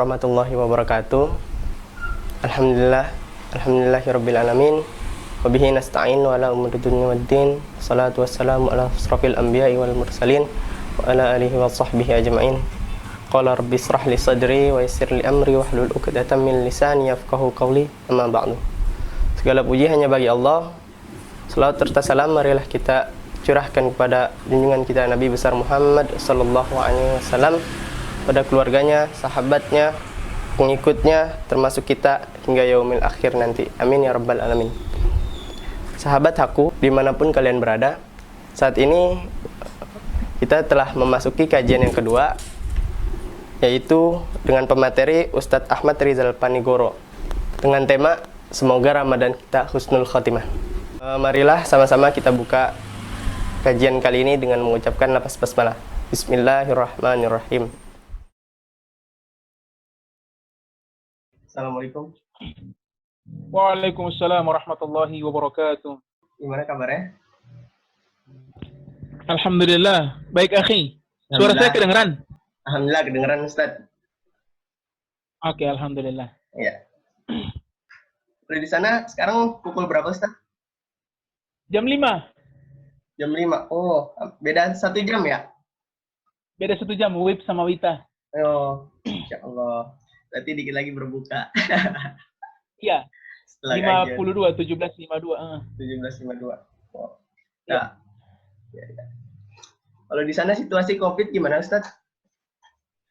warahmatullahi wabarakatuh. Alhamdulillahirabbil alamin. Wa bihi nasta'in wa ala umuri dunya waddin. Shalatu wassalamu ala asrofil anbiya'i wal mursalin wa ala alihi wa sahbihi ajma'in. Qala rabbi israh li sadri wa yassir li amri wahlul 'uqdatam min lisani yafqahu qawli. Amma ba'du. Segala puji hanya bagi Allah. Selawat serta salam marilah kita curahkan kepada junjungan kita Nabi besar Muhammad sallallahu alaihi wasallam, pada keluarganya, sahabatnya, pengikutnya, termasuk kita hingga yaumil akhir nanti. Amin ya rabbal alamin. Sahabat aku, dimanapun kalian berada, saat ini kita telah memasuki kajian yang kedua, yaitu dengan pemateri Ustadz Ahmad Rizal Panigoro dengan tema Semoga Ramadan kita husnul khotimah. Marilah sama-sama kita buka kajian kali ini dengan mengucapkan lafaz basmalah. Bismillahirrahmanirrahim. Assalamualaikum. Waalaikumsalam warahmatullahi wabarakatuh. Gimana kabarnya? Alhamdulillah, baik akhi. Suara saya kedengeran? Alhamdulillah kedengeran Ustaz. Oke, alhamdulillah. Iya. Udah di sana sekarang pukul berapa Ustaz? Jam 5. Jam 5. Oh, beda 1 jam ya? Beda 1 jam, Wib sama Wita. Oh, insya Allah. Berarti dikit lagi berbuka. Iya. Setelah 52, 17.52. 17.52. Oh. Nah. Ya, ya. Kalau di sana situasi COVID gimana, Ustaz?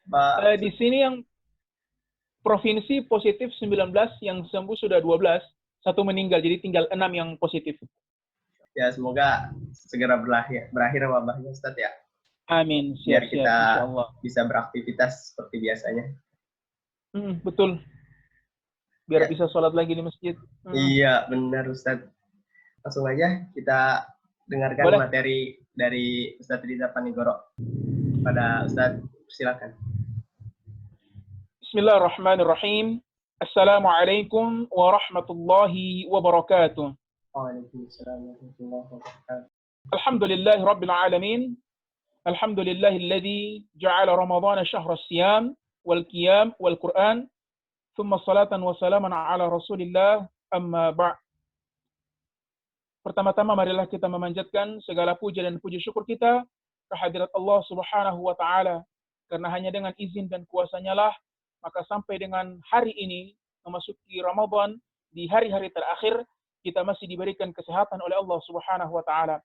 Pak? Di sini yang provinsi positif 19, yang sembuh sudah 12, 1 meninggal, jadi tinggal 6 yang positif. Ya, semoga segera berakhir wabahnya, Ustaz ya. Amin. Biar Siap, kita insyaallah bisa beraktivitas seperti biasanya. Betul. Biar Ya. bisa sholat lagi di masjid. Iya, benar Ustaz. Langsung aja kita dengarkan Boleh. materi dari Ustadz Rizal Panigoro. Pada Ustadz, silakan. Bismillahirrahmanirrahim. Assalamualaikum warahmatullahi wabarakatuh. Waalaikumsalam warahmatullahi wabarakatuh. Alhamdulillahi rabbil alamin. Alhamdulillahilladzi ja'ala ramadhana syahra siyam wal qiyam wal Qur'an. Thumma salatan wa salaman ala Rasulillah, amma ba'. Pertama-tama marilah kita memanjatkan segala puja dan puji syukur kita kehadirat Allah Subhanahu wa taala, karena hanya dengan izin dan kuasa-Nya lah maka sampai dengan hari ini memasuki Ramadan, di hari-hari terakhir kita masih diberikan kesehatan oleh Allah Subhanahu wa taala.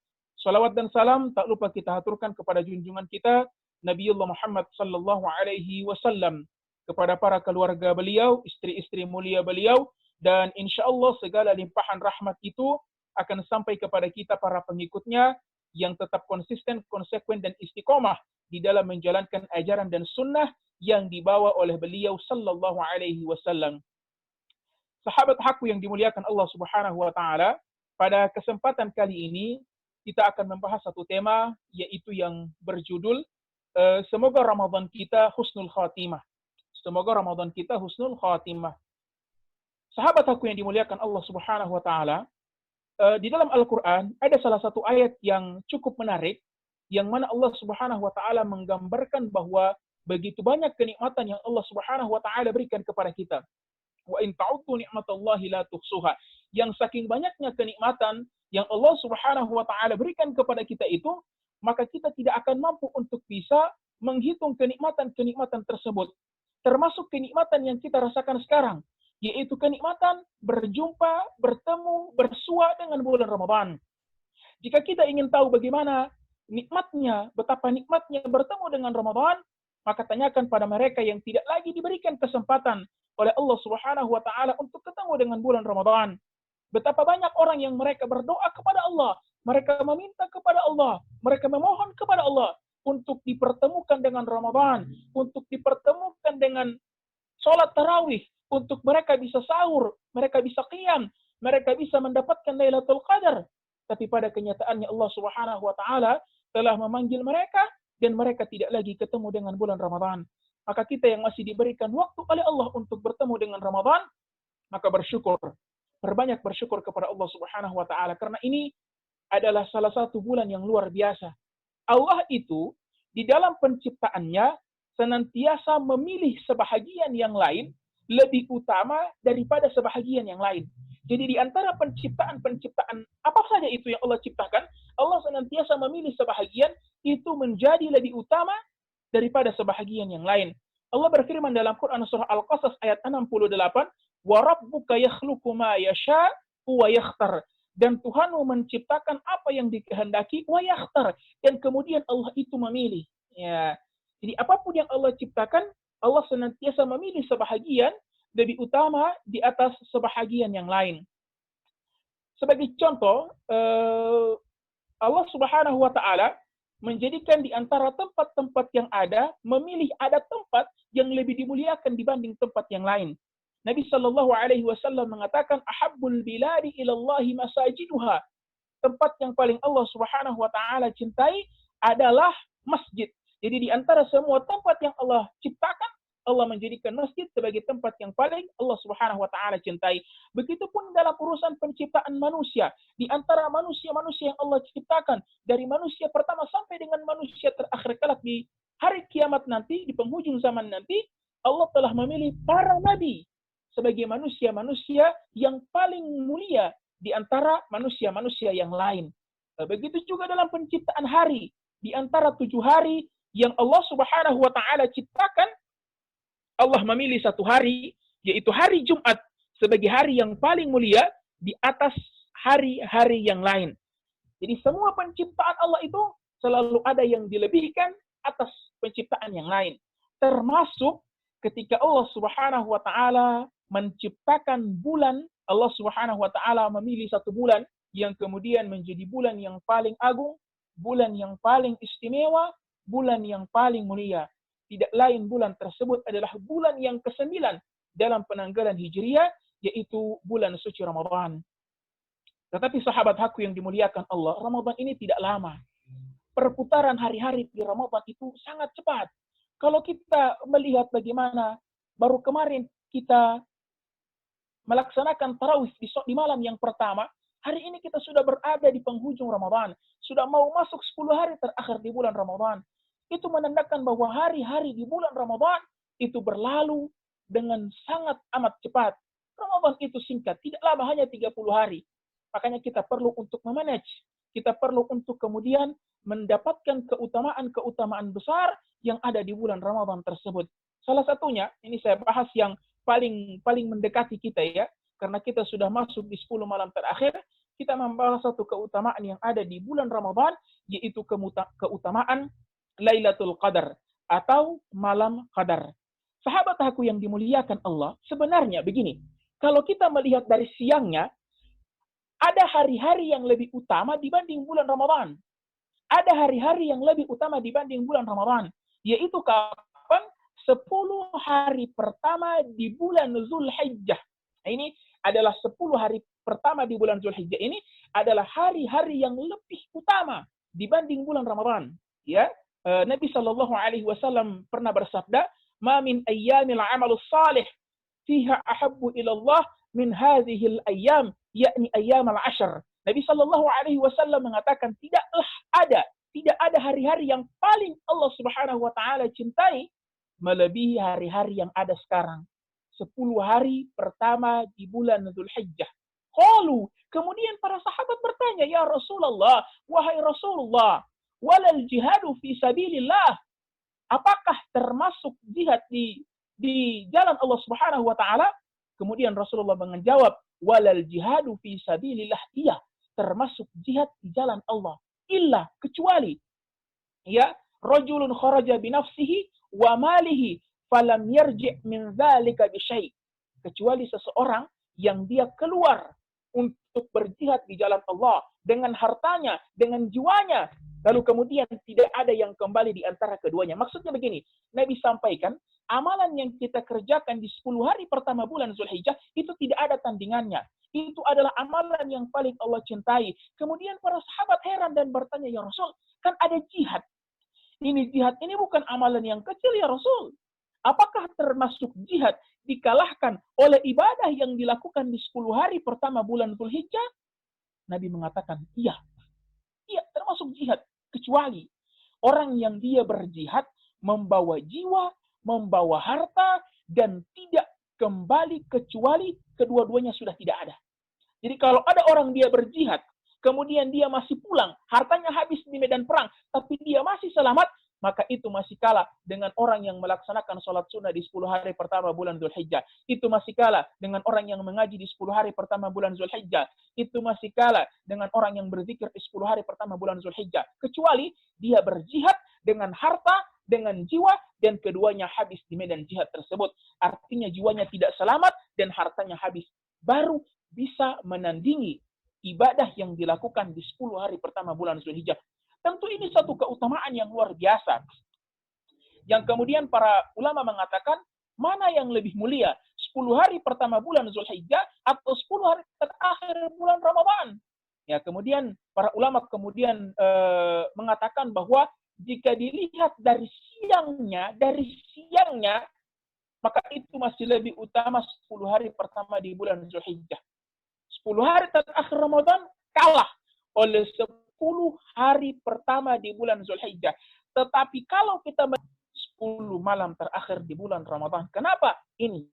Salawat dan salam tak lupa kita haturkan kepada junjungan kita Nabiullah Muhammad sallallahu alaihi wasallam, kepada para keluarga beliau, istri-istri mulia beliau, dan insyaallah segala limpahan rahmat itu akan sampai kepada kita para pengikutnya yang tetap konsisten, konsekuen, dan istiqomah di dalam menjalankan ajaran dan sunnah yang dibawa oleh beliau sallallahu alaihi wasallam. Sahabat hakku yang dimuliakan Allah Subhanahu wa taala, pada kesempatan kali ini kita akan membahas satu tema, yaitu yang berjudul semoga Ramadan kita husnul khatimah. Semoga Ramadan kita husnul khatimah. Sahabat aku yang dimuliakan Allah Subhanahu wa taala, di dalam Al-Qur'an ada salah satu ayat yang cukup menarik, yang mana Allah Subhanahu wa taala menggambarkan bahwa begitu banyak kenikmatan yang Allah Subhanahu wa taala berikan kepada kita. Wa in ta'uddu ni'matallahi la tuhsuha. Yang saking banyaknya kenikmatan yang Allah Subhanahu wa taala berikan kepada kita itu, maka kita tidak akan mampu untuk bisa menghitung kenikmatan-kenikmatan tersebut. Termasuk kenikmatan yang kita rasakan sekarang, yaitu kenikmatan berjumpa, bertemu, bersua dengan bulan Ramadan. Jika kita ingin tahu bagaimana nikmatnya, betapa nikmatnya bertemu dengan Ramadan, maka tanyakan pada mereka yang tidak lagi diberikan kesempatan oleh Allah Subhanahu wa taala untuk ketemu dengan bulan Ramadan. Betapa banyak orang yang mereka berdoa kepada Allah, mereka meminta kepada Allah, mereka memohon kepada Allah untuk dipertemukan dengan Ramadan, untuk dipertemukan dengan sholat tarawih, untuk mereka bisa sahur, mereka bisa qiyam, mereka bisa mendapatkan Lailatul Qadar. Tapi pada kenyataannya Allah Subhanahu wa taala telah memanggil mereka dan mereka tidak lagi ketemu dengan bulan Ramadan. Maka kita yang masih diberikan waktu oleh Allah untuk bertemu dengan Ramadan, maka bersyukur. Perbanyak bersyukur kepada Allah Subhanahu wa taala, karena ini adalah salah satu bulan yang luar biasa. Allah itu di dalam penciptaannya senantiasa memilih sebahagian yang lain lebih utama daripada sebahagian yang lain. Jadi di antara penciptaan-penciptaan apa saja itu yang Allah ciptakan, Allah senantiasa memilih sebahagian itu menjadi lebih utama daripada sebahagian yang lain. Allah berfirman dalam Quran surah Al-Qasas ayat 68, "Wa rabbuka yakhluqu ma yasha' wa yakhtar." Dan Tuhanmu menciptakan apa yang dikehendaki, wa yakhtar, dan kemudian Allah itu memilih. Ya. Jadi apapun yang Allah ciptakan, Allah senantiasa memilih sebahagian lebih utama di atas sebahagian yang lain. Sebagai contoh, Allah Subhanahu wa taala menjadikan di antara tempat-tempat yang ada tempat yang lebih dimuliakan dibanding tempat yang lain. Nabi Shallallahu Alaihi Wasallam mengatakan, "Ahabbul biladi ilallahi masajiduha." Tempat yang paling Allah Subhanahu Wa Taala cintai adalah masjid. Jadi di antara semua tempat yang Allah ciptakan, Allah menjadikan masjid sebagai tempat yang paling Allah Subhanahu Wa Taala cintai. Begitupun dalam urusan penciptaan manusia. Di antara manusia-manusia yang Allah ciptakan, dari manusia pertama sampai dengan manusia terakhir kelak di hari kiamat nanti, di penghujung zaman nanti, Allah telah memilih para nabi sebagai manusia-manusia yang paling mulia di antara manusia-manusia yang lain. Begitu juga dalam penciptaan hari. Di antara 7 hari yang Allah Subhanahu wa taala ciptakan, Allah memilih satu hari, yaitu hari Jumat, sebagai hari yang paling mulia di atas hari-hari yang lain. Jadi semua penciptaan Allah itu selalu ada yang dilebihkan atas penciptaan yang lain. Termasuk ketika Allah Subhanahu wa taala menciptakan bulan, Allah Subhanahu wa taala memilih satu bulan yang kemudian menjadi bulan yang paling agung, bulan yang paling istimewa, bulan yang paling mulia. Tidak lain bulan tersebut adalah bulan yang ke-9 dalam penanggalan Hijriah, yaitu bulan suci Ramadan. Tetapi sahabat aku yang dimuliakan Allah, Ramadan ini tidak lama. Perputaran hari-hari di Ramadan itu sangat cepat. Kalau kita melihat bagaimana baru kemarin kita melaksanakan tarawih di malam yang pertama, hari ini kita sudah berada di penghujung Ramadan. Sudah mau masuk 10 hari terakhir di bulan Ramadan. Itu menandakan bahwa hari-hari di bulan Ramadan itu berlalu dengan sangat amat cepat. Ramadan itu singkat, tidak lama, hanya 30 hari. Makanya kita perlu untuk memanage. Kita perlu untuk kemudian mendapatkan keutamaan-keutamaan besar yang ada di bulan Ramadan tersebut. Salah satunya, ini saya bahas yang paling mendekati kita ya, karena kita sudah masuk di 10 malam terakhir, kita membahas satu keutamaan yang ada di bulan Ramadan, yaitu keutamaan Lailatul Qadar atau malam Qadar. Sahabat aku yang dimuliakan Allah, sebenarnya begini, kalau kita melihat dari siangnya, ada hari-hari yang lebih utama dibanding bulan Ramadan. Ada hari-hari yang lebih utama dibanding bulan Ramadan, yaitu kapan? 10 hari pertama di bulan Zulhijjah. Ini adalah 10 hari pertama di bulan Zulhijjah ini adalah hari-hari yang lebih utama dibanding bulan Ramadan. Ya, Nabi Shallallahu Alaihi Wasallam pernah bersabda, "Ma min ayyamil amalus salih fiha ahabbu ilallah min hadhil ayyam, yakni ayyam al-ashr." Nabi Shallallahu Alaihi Wasallam mengatakan tidak ada hari-hari yang paling Allah Subhanahu Wa Taala cintai melebihi hari-hari yang ada sekarang. 10 hari pertama di bulan Dzulhijjah. Qalu, kemudian para sahabat bertanya, "Ya Rasulullah, wahai Rasulullah, walal jihadu fi sabilillah." Apakah termasuk jihad di jalan Allah Subhanahu wa taala? Kemudian Rasulullah menjawab, "Walal jihadu fi sabilillah." Iya, termasuk jihad di jalan Allah. Illa, kecuali ya, rajulun kharaja binafsihi wa malihi falam yarji' min dzalika bi syai'. Kecuali seseorang yang dia keluar untuk berjihad di jalan Allah dengan hartanya, dengan jiwanya, lalu kemudian tidak ada yang kembali di antara keduanya. Maksudnya begini, Nabi sampaikan, amalan yang kita kerjakan di 10 hari pertama bulan Zulhijjah itu tidak ada tandingannya. Itu adalah amalan yang paling Allah cintai. Kemudian para sahabat heran dan bertanya, "Ya Rasul, kan ada jihad. Jihad ini bukan amalan yang kecil ya Rasul. Apakah termasuk jihad dikalahkan oleh ibadah yang dilakukan di 10 hari pertama bulan Zulhijjah?" Nabi mengatakan, iya, termasuk jihad. Kecuali orang yang dia berjihad membawa jiwa, membawa harta, dan tidak kembali kecuali kedua-duanya sudah tidak ada. Jadi kalau ada orang dia berjihad, kemudian dia masih pulang, hartanya habis di medan perang, tapi dia masih selamat, maka itu masih kalah dengan orang yang melaksanakan sholat sunnah di 10 hari pertama bulan Zulhijjah. Itu masih kalah dengan orang yang mengaji di 10 hari pertama bulan Zulhijjah. Itu masih kalah dengan orang yang berzikir di 10 hari pertama bulan Zulhijjah. Kecuali dia berjihad dengan harta, dengan jiwa, dan keduanya habis di medan jihad tersebut. Artinya jiwanya tidak selamat dan hartanya habis. Baru bisa menandingi ibadah yang dilakukan di 10 hari pertama bulan Zulhijjah. Tentu ini satu keutamaan yang luar biasa. Yang kemudian para ulama mengatakan, mana yang lebih mulia? 10 hari pertama bulan Zulhijjah atau 10 hari terakhir bulan Ramadan? Ya, kemudian para ulama kemudian mengatakan bahwa jika dilihat dari siangnya, maka itu masih lebih utama 10 hari pertama di bulan Zulhijjah. 10 hari terakhir Ramadan kalah oleh 10 hari pertama di bulan Zulhijjah. Tetapi kalau kita 10 malam terakhir di bulan Ramadan, kenapa? Ini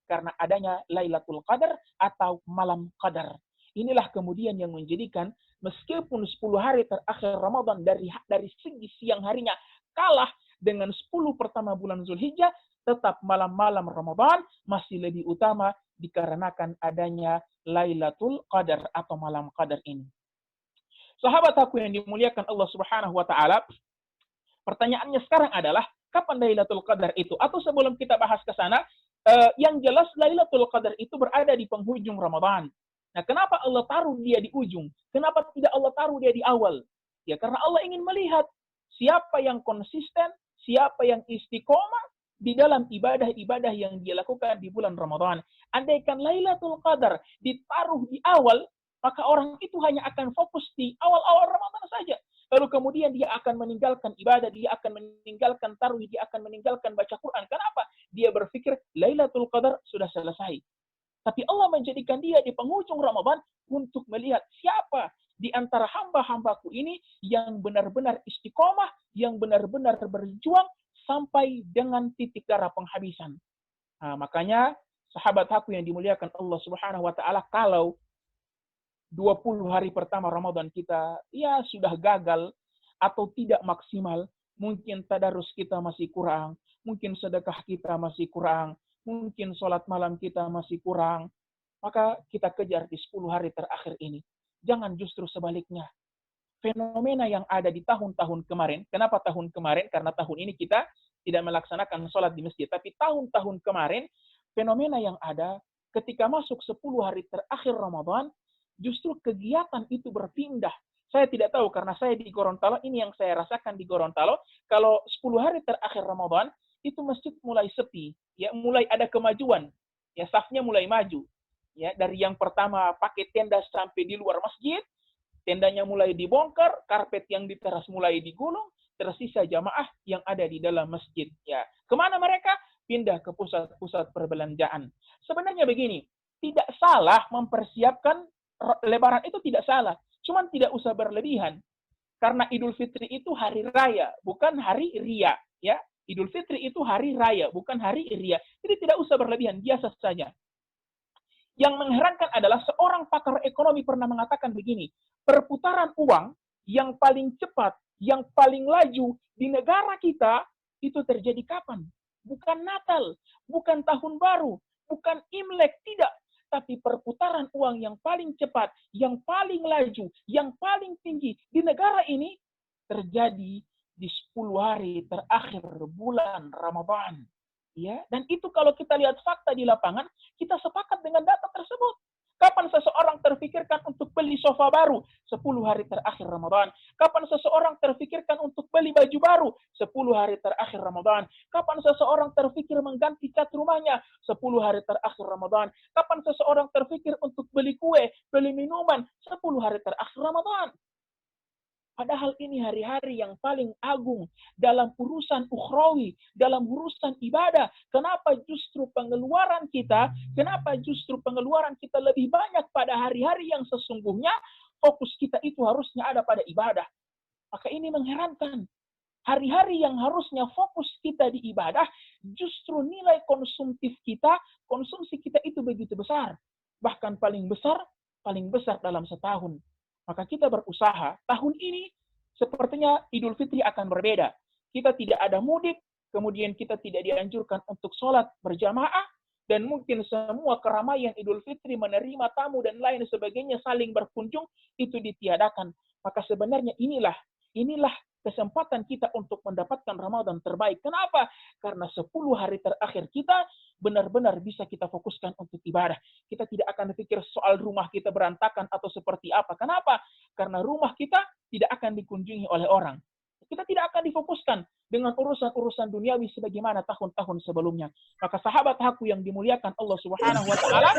karena adanya Lailatul Qadar atau malam Qadar. Inilah kemudian yang menjadikan meskipun 10 hari terakhir Ramadan dari segi siang harinya kalah dengan 10 pertama bulan Zulhijjah, tetap malam-malam Ramadan masih lebih utama dikarenakan adanya Lailatul Qadar atau malam Qadar ini. Sahabat aku yang dimuliakan Allah Subhanahu wa taala, pertanyaannya sekarang adalah kapan Lailatul Qadar itu? Atau sebelum kita bahas ke sana, yang jelas Lailatul Qadar itu berada di penghujung Ramadan. Nah, kenapa Allah taruh dia di ujung? Kenapa tidak Allah taruh dia di awal? Ya, karena Allah ingin melihat siapa yang konsisten, siapa yang istiqomah di dalam ibadah-ibadah yang dia lakukan di bulan Ramadan. Andaikan Lailatul Qadar ditaruh di awal, maka orang itu hanya akan fokus di awal-awal Ramadan saja. Lalu kemudian dia akan meninggalkan ibadah, dia akan meninggalkan tarawih, dia akan meninggalkan baca Quran. Kenapa? Dia berpikir Lailatul Qadar sudah selesai. Tapi Allah menjadikan dia di penghujung Ramadan untuk melihat siapa di antara hamba-hambaku ini yang benar-benar istiqomah, yang benar-benar berjuang sampai dengan titik darah penghabisan. Nah, makanya sahabat aku yang dimuliakan Allah Subhanahu wa taala, kalau 20 hari pertama Ramadan kita ya sudah gagal atau tidak maksimal, mungkin tadarus kita masih kurang, mungkin sedekah kita masih kurang, mungkin sholat malam kita masih kurang, maka kita kejar di 10 hari terakhir ini. Jangan justru sebaliknya. Fenomena yang ada di tahun-tahun kemarin, kenapa tahun kemarin? Karena tahun ini kita tidak melaksanakan sholat di masjid, tapi tahun-tahun kemarin, fenomena yang ada ketika masuk 10 hari terakhir Ramadan, justru kegiatan itu berpindah. Saya tidak tahu karena saya di Gorontalo, ini yang saya rasakan di Gorontalo, kalau 10 hari terakhir Ramadan, itu masjid mulai sepi, ya mulai ada kemajuan, ya safnya mulai maju. Ya, dari yang pertama pakai tenda sampai di luar masjid, tendanya mulai dibongkar, karpet yang di teras mulai digulung, tersisa jamaah yang ada di dalam masjid. Ya, kemana mereka? Pindah ke pusat-pusat perbelanjaan. Sebenarnya begini, tidak salah mempersiapkan Lebaran, itu tidak salah, cuman tidak usah berlebihan. Karena Idul Fitri itu hari raya, bukan hari ria, ya. Idul Fitri itu hari raya, bukan hari ria. Jadi tidak usah berlebihan, biasa saja. Yang mengherankan adalah seorang pakar ekonomi pernah mengatakan begini, perputaran uang yang paling cepat, yang paling laju di negara kita itu terjadi kapan? Bukan Natal, bukan Tahun Baru, bukan Imlek, tidak. Tapi perputaran uang yang paling cepat, yang paling laju, yang paling tinggi di negara ini terjadi di 10 hari terakhir bulan Ramadan. Ya, dan itu kalau kita lihat fakta di lapangan, kita sepakat dengan data tersebut. Kapan seseorang terfikirkan untuk beli sofa baru? 10 hari terakhir Ramadan. Kapan seseorang terfikirkan untuk beli baju baru? 10 hari terakhir Ramadan. Kapan seseorang terfikir mengganti cat rumahnya? 10 hari terakhir Ramadan. Kapan seseorang terfikir untuk beli kue, beli minuman? 10 hari terakhir Ramadan. Padahal ini hari-hari yang paling agung dalam urusan ukhrawi, dalam urusan ibadah. Kenapa justru pengeluaran kita lebih banyak pada hari-hari yang sesungguhnya fokus kita itu harusnya ada pada ibadah. Maka ini mengherankan. Hari-hari yang harusnya fokus kita di ibadah, justru nilai konsumtif kita, konsumsi kita itu begitu besar. Bahkan paling besar dalam setahun. Maka kita berusaha, tahun ini sepertinya Idul Fitri akan berbeda. Kita tidak ada mudik, kemudian kita tidak dianjurkan untuk sholat berjamaah, dan mungkin semua keramaian Idul Fitri menerima tamu dan lain sebagainya saling berkunjung itu ditiadakan. Maka sebenarnya inilah kesempatan kita untuk mendapatkan Ramadan terbaik. Kenapa? Karena 10 hari terakhir kita benar-benar bisa kita fokuskan untuk ibadah. Kita tidak akan pikir soal rumah kita berantakan atau seperti apa. Kenapa? Karena rumah kita tidak akan dikunjungi oleh orang. Kita tidak akan difokuskan dengan urusan-urusan duniawi sebagaimana tahun-tahun sebelumnya. Maka sahabat aku yang dimuliakan Allah Subhanahu wa taala,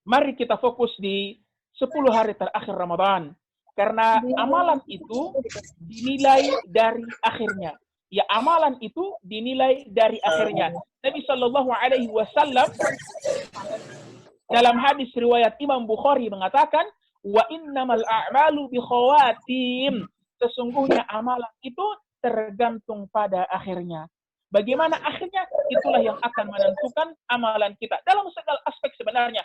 mari kita fokus di 10 hari terakhir Ramadan. Karena amalan itu dinilai dari akhirnya. Ya, amalan itu dinilai dari akhirnya. Nabi Shallallahu Alaihi Wasallam dalam hadis riwayat Imam Bukhari mengatakan, wa innamal a'malu bi khawatim. Sesungguhnya amalan itu tergantung pada akhirnya. Bagaimana akhirnya? Itulah yang akan menentukan amalan kita. Dalam segala aspek sebenarnya.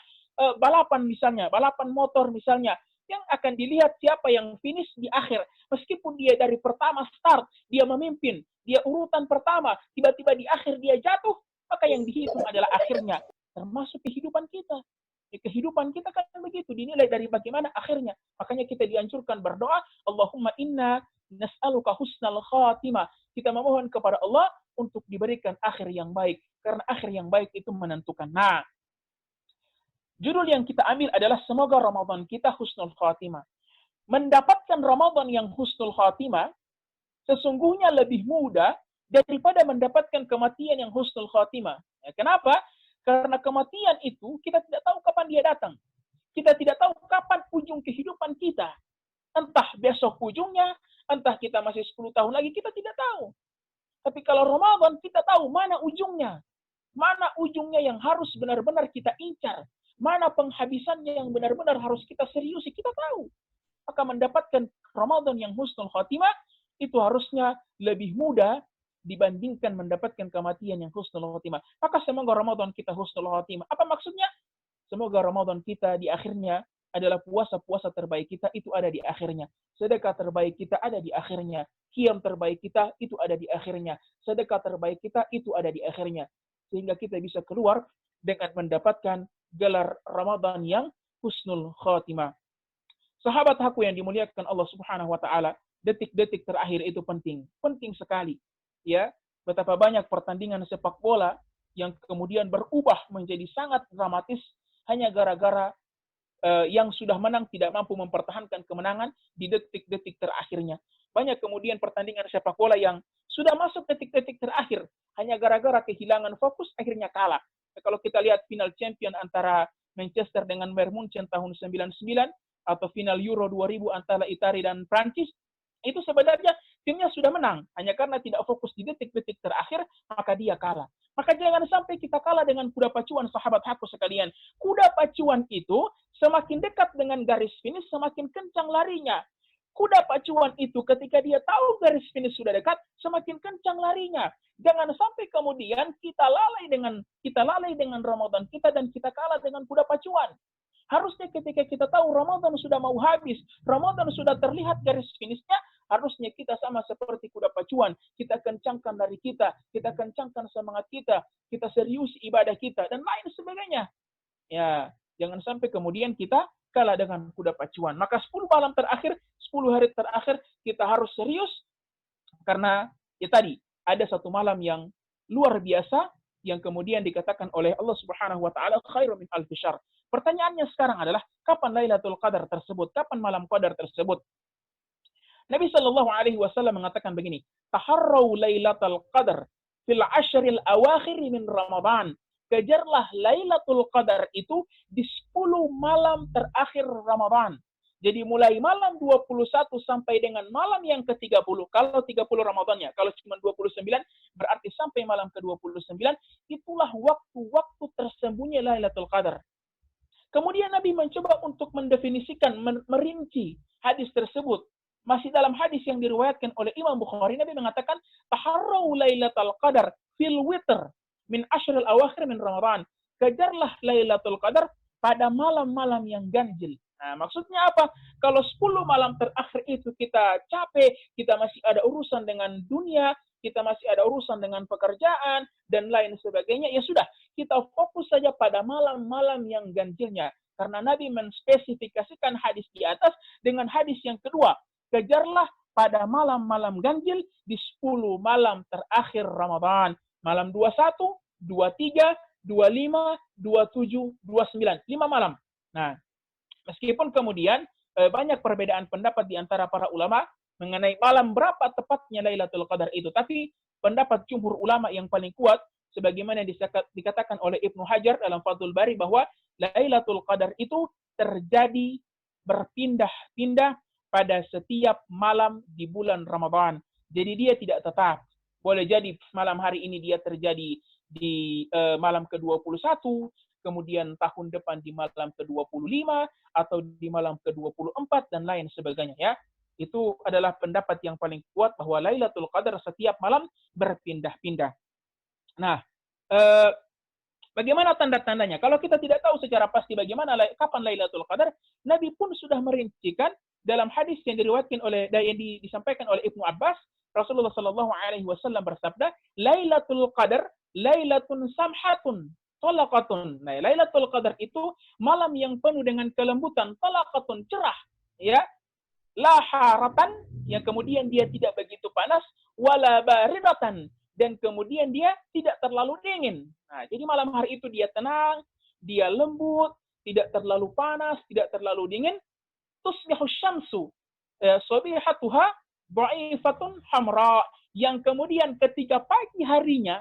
Balapan misalnya, balapan motor misalnya, yang akan dilihat siapa yang finish di akhir. Meskipun dia dari pertama start, dia memimpin, dia urutan pertama, tiba-tiba di akhir dia jatuh, maka yang dihitung adalah akhirnya. Termasuk kehidupan kita. Kehidupan kita kan begitu, dinilai dari bagaimana akhirnya. Makanya kita dianjurkan berdoa, Allahumma inna nas'aluka husnal khatimah. Kita memohon kepada Allah untuk diberikan akhir yang baik. Karena akhir yang baik itu menentukan. Nah, judul yang kita ambil adalah semoga Ramadan kita husnul khatimah. Mendapatkan Ramadan yang husnul khatimah sesungguhnya lebih mudah daripada mendapatkan kematian yang husnul khatimah. Ya, kenapa? Karena kematian itu kita tidak tahu kapan dia datang. Kita tidak tahu kapan ujung kehidupan kita. Entah besok ujungnya, entah kita masih 10 tahun lagi, kita tidak tahu. Tapi kalau Ramadan kita tahu mana ujungnya. Mana ujungnya yang harus benar-benar kita incar. Mana penghabisannya yang benar-benar harus kita seriusi, kita tahu. Maka mendapatkan Ramadan yang husnul khatimah itu harusnya lebih mudah dibandingkan mendapatkan kematian yang husnul khatimah. Maka semoga Ramadan kita husnul khatimah. Apa maksudnya? Semoga Ramadan kita di akhirnya adalah puasa-puasa terbaik kita itu ada di akhirnya. Sedekah terbaik kita ada di akhirnya. Qiyam terbaik kita itu ada di akhirnya. Sedekah terbaik kita itu ada di akhirnya. Sehingga kita bisa keluar dengan mendapatkan gelar Ramadan yang husnul khatimah. Sahabat aku yang dimuliakan Allah Subhanahu wa taala, detik-detik terakhir itu penting, penting sekali. Ya, betapa banyak pertandingan sepak bola yang kemudian berubah menjadi sangat dramatis hanya gara-gara yang sudah menang tidak mampu mempertahankan kemenangan di detik-detik terakhirnya. Banyak kemudian pertandingan sepak bola yang sudah masuk detik-detik terakhir hanya gara-gara kehilangan fokus akhirnya kalah. Kalau kita lihat final champion antara Manchester dengan Bayern Munchen tahun 99 atau final Euro 2000 antara Italia dan Prancis, itu sebenarnya timnya sudah menang. Hanya karena tidak fokus di detik-detik terakhir, maka dia kalah. Maka jangan sampai kita kalah dengan kuda pacuan, sahabat aku sekalian. Kuda pacuan itu semakin dekat dengan garis finish, semakin kencang larinya. Kuda pacuan itu ketika dia tahu garis finish sudah dekat, semakin kencang larinya. Jangan sampai kemudian kita lalai dengan Ramadan kita dan kita kalah dengan kuda pacuan. Harusnya ketika kita tahu Ramadan sudah mau habis, Ramadan sudah terlihat garis finishnya, harusnya kita sama seperti kuda pacuan. Kita kencangkan lari kita kencangkan semangat kita serius ibadah kita, dan lain sebagainya. Ya, jangan sampai kemudian kita kalah dengan kuda pacuan. Maka 10 malam terakhir, 10 hari terakhir, kita harus serius, karena ya tadi, ada satu malam yang luar biasa, yang kemudian dikatakan oleh Allah Subhanahu wa taala khairum min alfi syahr. Pertanyaannya sekarang adalah kapan Lailatul Qadar tersebut? Kapan malam Qadar tersebut? Nabi Shallallahu alaihi wasallam mengatakan begini, "Taharrau Lailatul Qadar fil ashril awakhir min Ramadan." Kejarlah Lailatul Qadar itu di 10 malam terakhir Ramadan. Jadi mulai malam 21 sampai dengan malam yang ke-30. Kalau 30 Ramadannya, kalau cuma 29 berarti sampai malam ke-29, itulah waktu-waktu tersembunyi Lailatul Qadar. Kemudian Nabi mencoba untuk mendefinisikan, merinci hadis tersebut. Masih dalam hadis yang diriwayatkan oleh Imam Bukhari, Nabi mengatakan, "Taharrau lailatul qadar fil witr min ashril awakhir min Ramadan." Kejarlah Lailatul Qadar pada malam-malam yang ganjil. Nah, maksudnya apa? Kalau 10 malam terakhir itu kita capek, kita masih ada urusan dengan dunia, kita masih ada urusan dengan pekerjaan, dan lain sebagainya, ya sudah, kita fokus saja pada malam-malam yang ganjilnya. Karena Nabi menspesifikasikan hadis di atas dengan hadis yang kedua. Kejarlah pada malam-malam ganjil di 10 malam terakhir Ramadan. Malam 21, 23, 25, 27, 29. 5 malam. Nah, meskipun kemudian banyak perbedaan pendapat di antara para ulama mengenai malam berapa tepatnya Lailatul Qadar itu. Tapi pendapat jumhur ulama yang paling kuat, sebagaimana dikatakan oleh Ibnu Hajar dalam Fathul Bari, bahwa Lailatul Qadar itu terjadi berpindah-pindah pada setiap malam di bulan Ramadan. Jadi dia tidak tetap. Boleh jadi malam hari ini dia terjadi di malam ke-21, kemudian tahun depan di malam ke-25, atau di malam ke-24, dan lain sebagainya, ya. Itu adalah pendapat yang paling kuat bahwa Lailatul Qadar setiap malam berpindah-pindah. Nah, bagaimana tanda-tandanya? Kalau kita tidak tahu secara pasti bagaimana kapan Lailatul Qadar, Nabi pun sudah merincikan dalam hadis yang diriwayatkan oleh yang disampaikan oleh Ibnu Abbas. Rasulullah Shallallahu Alaihi Wasallam bersabda, Lailatul Qadar Lailatun samhatun talaqatun. Nah, Lailatul Qadar itu malam yang penuh dengan kelembutan, talaqatun, cerah, ya. La haratan, yang kemudian dia tidak begitu panas, wala baridatan, dan kemudian dia tidak terlalu dingin. Nah, jadi malam hari itu dia tenang, dia lembut, tidak terlalu panas, tidak terlalu dingin. Tusbihu syamsu sabihatuha dha'ifatun hamra, yang kemudian ketika pagi harinya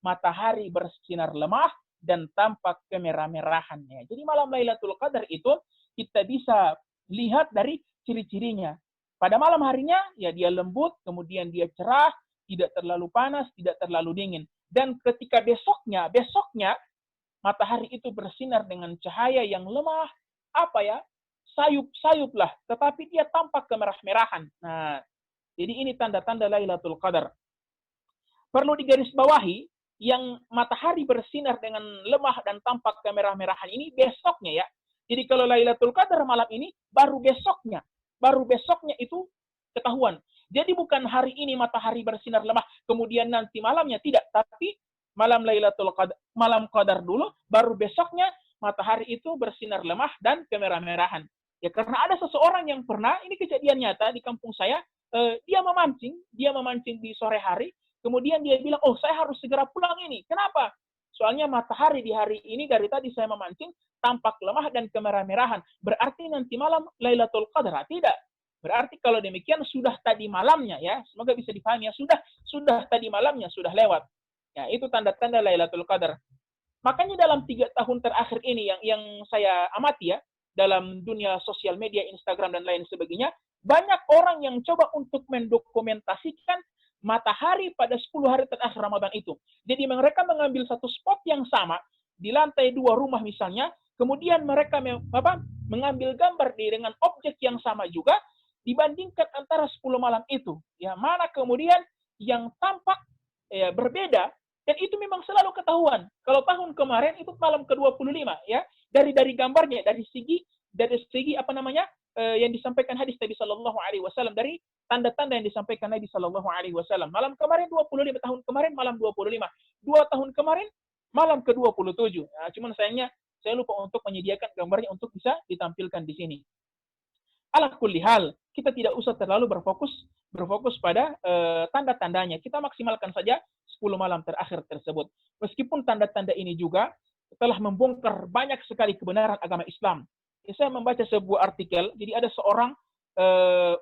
matahari bersinar lemah dan tampak kemerah-merahannya. Jadi malam Lailatul Qadar itu kita bisa lihat dari ciri-cirinya. Pada malam harinya ya dia lembut, kemudian dia cerah, tidak terlalu panas, tidak terlalu dingin. Dan ketika besoknya matahari itu bersinar dengan cahaya yang lemah, sayup-sayup lah, tetapi dia tampak kemerah-merahan. Nah, jadi ini tanda-tanda Lailatul Qadar. Perlu digarisbawahi, yang matahari bersinar dengan lemah dan tampak kemerah-merahan ini besoknya, ya. Jadi kalau Lailatul Qadar malam ini, baru besoknya itu ketahuan. Jadi bukan hari ini matahari bersinar lemah, kemudian nanti malamnya, tidak. Tapi malam Lailatul Qadar, malam Qadar dulu, baru besoknya matahari itu bersinar lemah dan kemerah-merahan. Ya, karena ada seseorang yang pernah, ini kejadian nyata di kampung saya, dia memancing di sore hari, kemudian dia bilang, oh saya harus segera pulang ini. Kenapa? Soalnya matahari di hari ini dari tadi saya memancing tampak lemah dan kemerah-merahan. Berarti nanti malam Lailatul Qadar. Tidak. Berarti kalau demikian sudah tadi malamnya, ya. Semoga bisa dipahami, ya. Sudah tadi malamnya, sudah lewat. Ya, itu tanda-tanda Lailatul Qadar. Makanya dalam 3 tahun terakhir ini yang saya amati, ya, dalam dunia sosial media, Instagram dan lain sebagainya, banyak orang yang coba untuk mendokumentasikan matahari pada 10 hari terakhir Ramadan itu. Jadi mereka mengambil satu spot yang sama di lantai 2 rumah misalnya, kemudian mereka mengambil gambar dengan objek yang sama juga, dibandingkan antara 10 malam itu. Ya, mana kemudian yang tampak berbeda, dan itu memang selalu ketahuan. Kalau tahun kemarin itu malam ke-25, ya, dari gambarnya, dari segi yang disampaikan hadis Nabi Shallallahu Alaihi Wasallam, dari tanda-tanda yang disampaikan Nabi Shallallahu Alaihi Wasallam. Malam kemarin 25, tahun kemarin malam 25, 2 tahun kemarin malam ke-27. Nah, cuman sayangnya saya lupa untuk menyediakan gambarnya untuk bisa ditampilkan di sini. Ala kulli hal, kita tidak usah terlalu berfokus pada tanda-tandanya. Kita maksimalkan saja 10 malam terakhir tersebut. Meskipun tanda-tanda ini juga telah membongkar banyak sekali kebenaran agama Islam. Saya membaca sebuah artikel, jadi ada seorang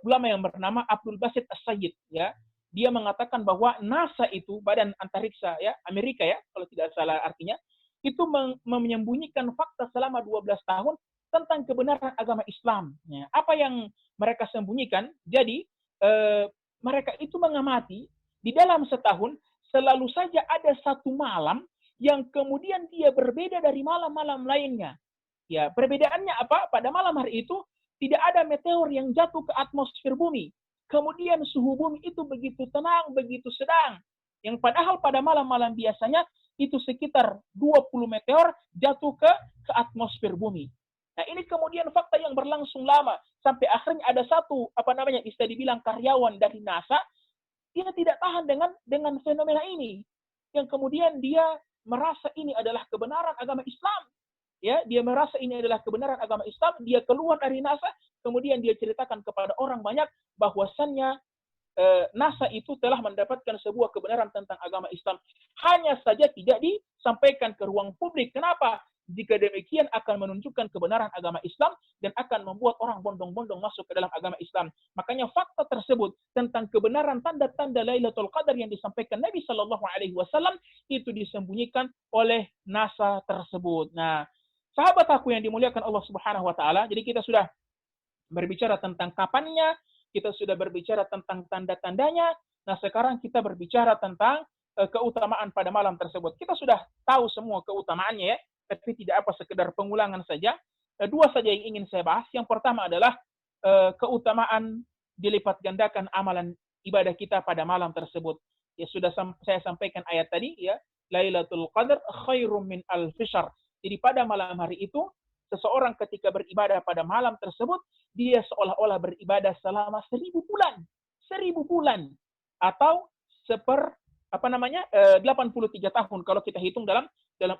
ulama yang bernama Abdul Basit As-Sayyid, ya. Dia mengatakan bahwa NASA itu, Badan Antariksa, ya, Amerika, ya, kalau tidak salah artinya, itu menyembunyikan fakta selama 12 tahun tentang kebenaran agama Islam. Ya. Apa yang mereka sembunyikan? Jadi mereka itu mengamati di dalam setahun selalu saja ada satu malam yang kemudian dia berbeda dari malam-malam lainnya. Ya, perbedaannya apa? Pada malam hari itu tidak ada meteor yang jatuh ke atmosfer bumi. Kemudian suhu bumi itu begitu tenang, begitu sedang. Yang padahal pada malam-malam biasanya itu sekitar 20 meteor jatuh ke atmosfer bumi. Nah, ini kemudian fakta yang berlangsung lama sampai akhirnya ada satu istilah dibilang karyawan dari NASA, dia tidak tahan dengan fenomena ini, yang kemudian dia merasa ini adalah kebenaran agama Islam. Ya, dia merasa ini adalah kebenaran agama Islam, dia keluar dari NASA, kemudian dia ceritakan kepada orang banyak bahwasannya NASA itu telah mendapatkan sebuah kebenaran tentang agama Islam. Hanya saja tidak disampaikan ke ruang publik. Kenapa? Jika demikian akan menunjukkan kebenaran agama Islam dan akan membuat orang bondong-bondong masuk ke dalam agama Islam. Makanya fakta tersebut tentang kebenaran tanda-tanda Lailatul Qadar yang disampaikan Nabi Shallallahu Alaihi Wasallam itu disembunyikan oleh NASA tersebut. Nah, sahabat aku yang dimuliakan Allah Subhanahu Wa Taala, jadi kita sudah berbicara tentang kapannya, kita sudah berbicara tentang tanda-tandanya. Nah, sekarang kita berbicara tentang keutamaan pada malam tersebut. Kita sudah tahu semua keutamaannya ya, tapi tidak apa sekedar pengulangan saja. Dua saja yang ingin saya bahas. Yang pertama adalah keutamaan dilipat gandakan amalan ibadah kita pada malam tersebut. Ya sudah saya sampaikan ayat tadi ya, Lailatul Qadar khairum min alfi syahr. Jadi pada malam hari itu seseorang ketika beribadah pada malam tersebut, dia seolah-olah beribadah selama 1000 bulan. 1000 bulan. Atau 83 tahun. Kalau kita hitung dalam